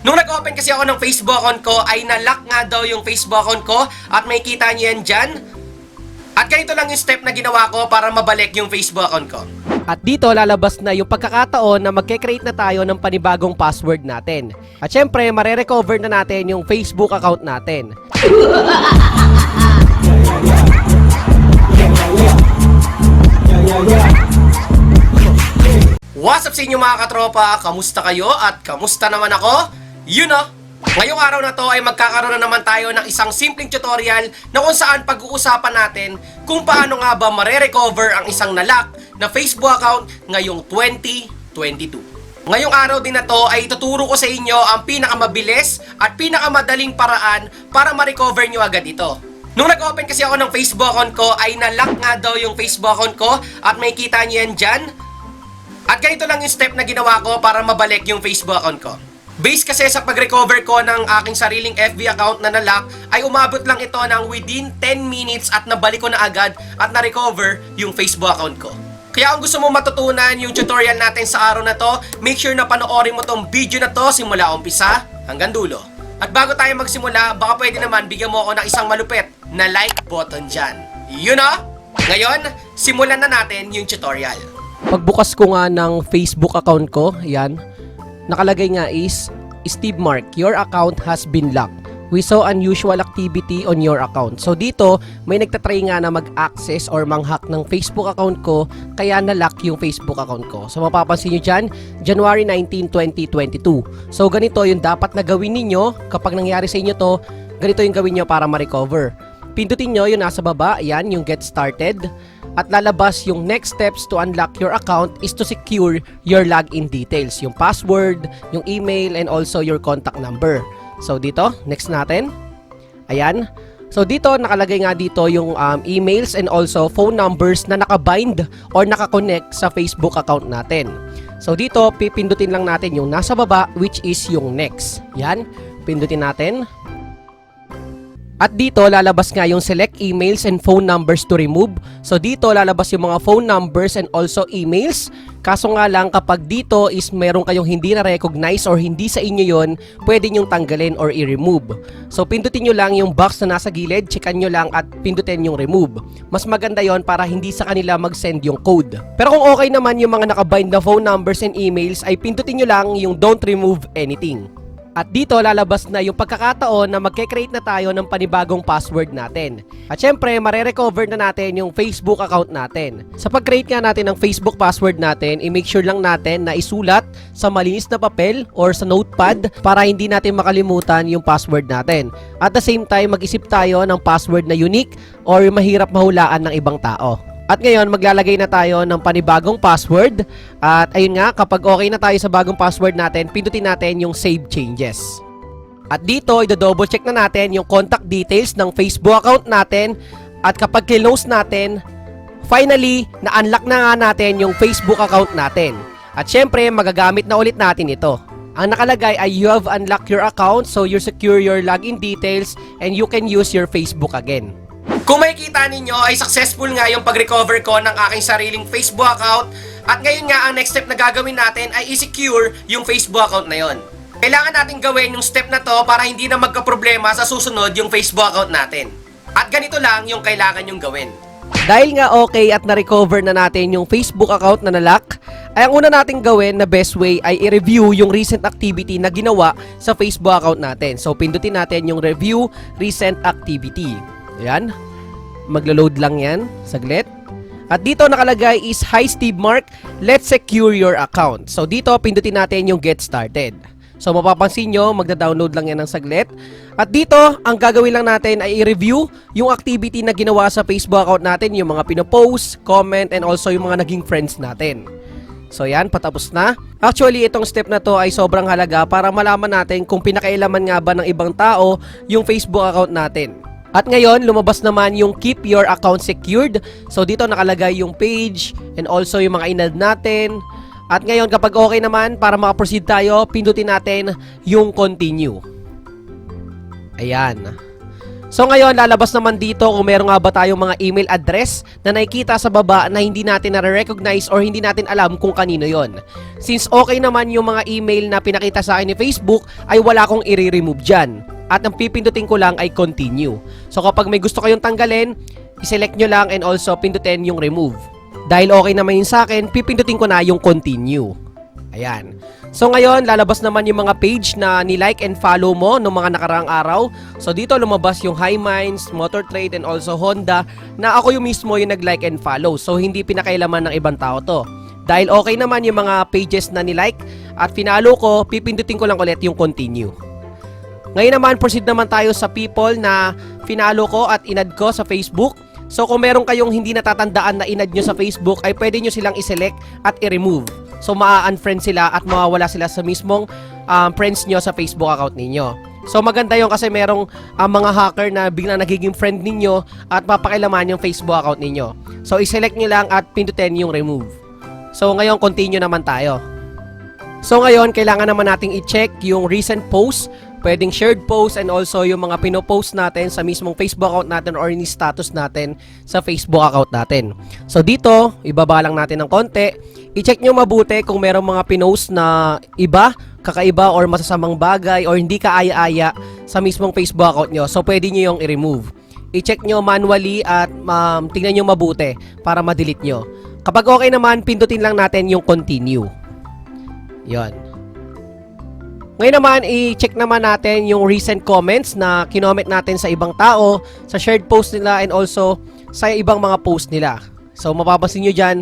Nung nag-open kasi ako ng Facebook account ko, ay na-lock nga daw yung Facebook account ko at may kita niyo yan dyan. At ganito lang yung step na ginawa ko para mabalik yung Facebook account ko. At dito lalabas na yung pagkakataon na magke-create na tayo ng panibagong password natin. At syempre, mare-recover na natin yung Facebook account natin. What's up sa inyo mga katropa? Kamusta kayo? At kamusta naman ako? You know, ngayong araw na to ay magkakaroon na naman tayo ng isang simpleng tutorial na kung saan pag-uusapan natin kung paano nga ba mare-recover ang isang na-lock na Facebook account ngayong 2022. Ngayong araw din na to ay ituturo ko sa inyo ang pinakamabilis at pinakamadaling paraan para ma-recover nyo agad ito. Nung nag-open kasi ako ng Facebook account ko ay na-lock nga daw yung Facebook account ko at may kita nyo yan dyan. At ganito lang yung step na ginawa ko para mabalik yung Facebook account ko. Based kasi sa pag-recover ko ng aking sariling FB account na na-lock, ay umabot lang ito ng within 10 minutes at nabalik ko na agad at na-recover yung Facebook account ko. Kaya kung gusto mo matutunan yung tutorial natin sa araw na to, make sure na panoorin mo tong video na to simula umpisa hanggang dulo. At bago tayo magsimula, baka pwede naman bigyan mo ako ng isang malupit na like button dyan. You know? Ngayon, simulan na natin yung tutorial. Pagbukas ko nga ng Facebook account ko, yan, nakalagay nga is, Steve Mark, your account has been locked. We saw unusual activity on your account. So dito, may nagtatry nga na mag-access or mang-hack ng Facebook account ko, kaya na-lock yung Facebook account ko. So mapapansin nyo dyan, January 19, 2022. So ganito yung dapat na gawin ninyo, kapag nangyari sa inyo to, ganito yung gawin nyo para ma-recover. Pindutin nyo yung nasa baba, yan, yung get started. At lalabas yung next steps to unlock your account is to secure your login details. Yung password, yung email, and also your contact number. So dito, next natin. Ayan. So dito, nakalagay nga dito yung emails and also phone numbers na nakabind or nakakonect sa Facebook account natin. So dito, pipindutin lang natin yung nasa baba, which is yung next. Yan, pindutin natin. At dito, lalabas nga yung select emails and phone numbers to remove. So dito, lalabas yung mga phone numbers and also emails. Kaso nga lang, kapag dito is meron kayong hindi na-recognize or hindi sa inyo yon, pwede nyong tanggalin or i-remove. So pindutin nyo lang yung box na nasa gilid, checkan nyo lang at pindutin yung remove. Mas maganda yon para hindi sa kanila mag-send yung code. Pero kung okay naman yung mga nakabind na phone numbers and emails, ay pindutin nyo lang yung don't remove anything. At dito lalabas na yung pagkakataon na magke-create na tayo ng panibagong password natin. At syempre, mare-recover na natin yung Facebook account natin. Sa pag-create nga natin ng Facebook password natin, i-make sure lang natin na isulat sa malinis na papel or sa notepad para hindi natin makalimutan yung password natin. At the same time, mag-isip tayo ng password na unique or mahirap mahulaan ng ibang tao. At ngayon, maglalagay na tayo ng panibagong password. At ayun nga, kapag okay na tayo sa bagong password natin, pindutin natin yung Save Changes. At dito, i-double check na natin yung contact details ng Facebook account natin. At kapag close natin, finally, na-unlock na nga natin yung Facebook account natin. At syempre, magagamit na ulit natin ito. Ang nakalagay ay you have unlocked your account, so you secure your login details and you can use your Facebook again. Kung makikita ninyo ay successful nga yung pag-recover ko ng aking sariling Facebook account at ngayon nga ang next step na gagawin natin ay i-secure yung Facebook account na yon. Kailangan natin gawin yung step na to para hindi na magka-problema sa susunod yung Facebook account natin. At ganito lang yung kailangan yung gawin. Dahil nga okay at na-recover na natin yung Facebook account na na-lock, ay ang una nating gawin na best way ay i-review yung recent activity na ginawa sa Facebook account natin. So pindutin natin yung review recent activity. Ayan. Maglo-load lang yan. Saglit. At dito nakalagay is, Hi Steve Mark, let's secure your account. So dito, pindutin natin yung get started. So mapapansin nyo, magda-download lang yan ng saglit. At dito, ang gagawin lang natin ay i-review yung activity na ginawa sa Facebook account natin, yung mga pinopost, comment, and also yung mga naging friends natin. So yan, patapos na. Actually, itong step na to ay sobrang halaga para malaman natin kung pinakailaman nga ba ng ibang tao yung Facebook account natin. At ngayon, lumabas naman yung keep your account secured. So dito nakalagay yung page and also yung mga inad natin. At ngayon, kapag okay naman, para makaproceed tayo, pindutin natin yung continue. Ayan. So ngayon, lalabas naman dito kung meron nga ba tayong mga email address na nakikita sa baba na hindi natin na-recognize or hindi natin alam kung kanino yon. Since okay naman yung mga email na pinakita sa akin ni Facebook, ay wala kong i-remove dyan. At ang pipindutin ko lang ay continue. So kapag may gusto kayong tanggalin, iselect nyo lang and also pindutin yung remove. Dahil okay naman yun sa akin, pipindutin ko na yung continue. Ayan. So ngayon, lalabas naman yung mga page na ni-like and follow mo noong mga nakaraang araw. So dito lumabas yung High Minds, Motor Trade, and also Honda na ako yung mismo yung nag-like and follow. So hindi pinakailaman ng ibang tao to. Dahil okay naman yung mga pages na ni-like at finalo ko, pipindutin ko lang ulit yung continue. Ngayon naman, proceed naman tayo sa people na finalo ko at inad ko sa Facebook. So kung meron kayong hindi natatandaan na inad nyo sa Facebook, ay pwede nyo silang iselect at i-remove. So maa-unfriend sila at mawawala sila sa mismong friends nyo sa Facebook account ninyo. So maganda yon kasi merong mga hacker na biglang nagiging friend ninyo at mapakilaman yung Facebook account ninyo. So iselect nyo lang at pindutin yung remove. So ngayon, continue naman tayo. So ngayon, kailangan naman nating i-check yung recent post, pwedeng shared post, and also yung mga pinopost natin sa mismong Facebook account natin or ni status natin sa Facebook account natin. So dito, ibaba lang natin ng konti. I-check nyo mabuti kung merong mga pinost na iba, kakaiba, or masasamang bagay, or hindi kaaya-aya sa mismong Facebook account nyo. So pwede nyo yung i-remove. I-check nyo manually at tingnan nyo mabuti para ma-delete nyo. Kapag okay naman, pindutin lang natin yung continue. Yon. Ngayon naman, i-check naman natin yung recent comments na kinoment natin sa ibang tao, sa shared post nila, and also sa ibang mga post nila. So mapapansin nyo dyan,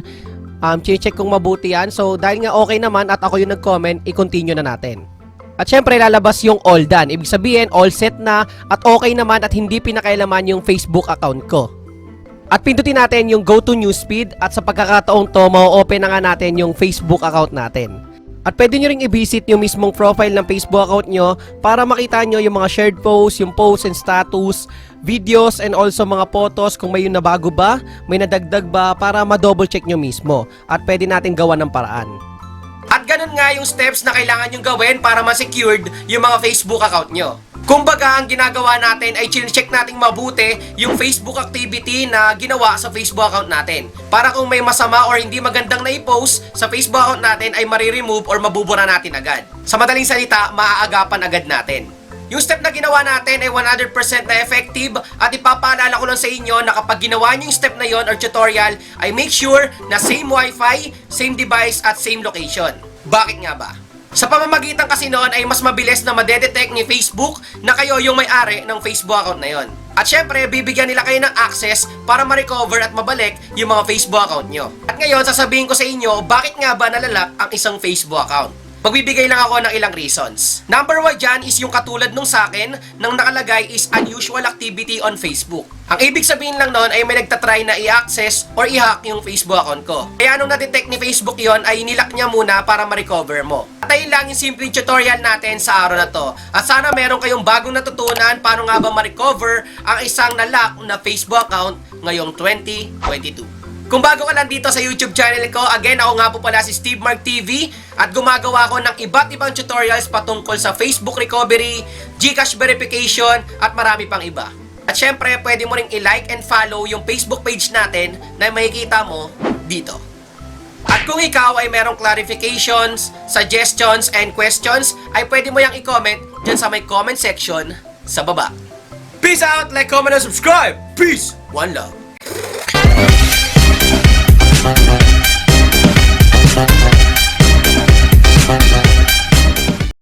check kung mabuti yan. So dahil nga okay naman at ako yung nag-comment, i-continue na natin. At syempre, lalabas yung all done. Ibig sabihin, all set na at okay naman at hindi pinakailaman yung Facebook account ko. At pindutin natin yung go to newsfeed at sa pagkakataong to, ma-open na nga natin yung Facebook account natin. At pwede nyo ring i-visit yung mismong profile ng Facebook account nyo para makita nyo yung mga shared posts, yung posts and status, videos, and also mga photos kung may yung nabago ba, may nadagdag ba, para ma-double check nyo mismo. At pwede natin gawa ng paraan. At ganun nga yung steps na kailangan nyo gawin para ma-secured yung mga Facebook account nyo. Kumbaga, ang ginagawa natin ay check nating mabuti yung Facebook activity na ginawa sa Facebook account natin. Para kung may masama or hindi magandang na-post sa Facebook account natin ay mariremove or mabubura natin agad. Sa madaling salita, maaagapan agad natin. Yung step na ginawa natin ay 100% na effective at ipapaalala ko lang sa inyo na kapag ginawa nyo yung step na yon or tutorial ay make sure na same Wi-Fi, same device at same location. Bakit nga ba? Sa pamamagitan kasi noon ay mas mabilis na madedetect ni Facebook na kayo yung may-ari ng Facebook account na yon. At syempre, bibigyan nila kayo ng access para ma-recover at mabalik yung mga Facebook account nyo. At ngayon, sasabihin ko sa inyo, bakit nga ba nalalak ang isang Facebook account? Magbibigay lang ako ng ilang reasons. Number 1 dyan is yung katulad nung sa akin, nang nakalagay is unusual activity on Facebook. Ang ibig sabihin lang noon ay may nagtatry na i-access or i-hack yung Facebook account ko. Kaya nung na-detect ni Facebook yon ay nilak niya muna para ma-recover mo. At ayun lang yung simpleng tutorial natin sa araw na to. At sana meron kayong bagong natutunan paano nga ba ma-recover ang isang na-lock na Facebook account ngayong 2022. Kung bago ka lang dito sa YouTube channel ko, again, ako nga po pala si Steve Mark TV at gumagawa ko ng iba't ibang tutorials patungkol sa Facebook recovery, GCash verification at marami pang iba. At syempre, pwede mo ring i-like and follow yung Facebook page natin na makikita mo dito. At kung ikaw ay merong clarifications, suggestions, and questions, ay pwede mo yang i-comment dyan sa may comment section sa baba. Peace out! Like, comment, and subscribe! Peace! One love! Thank you.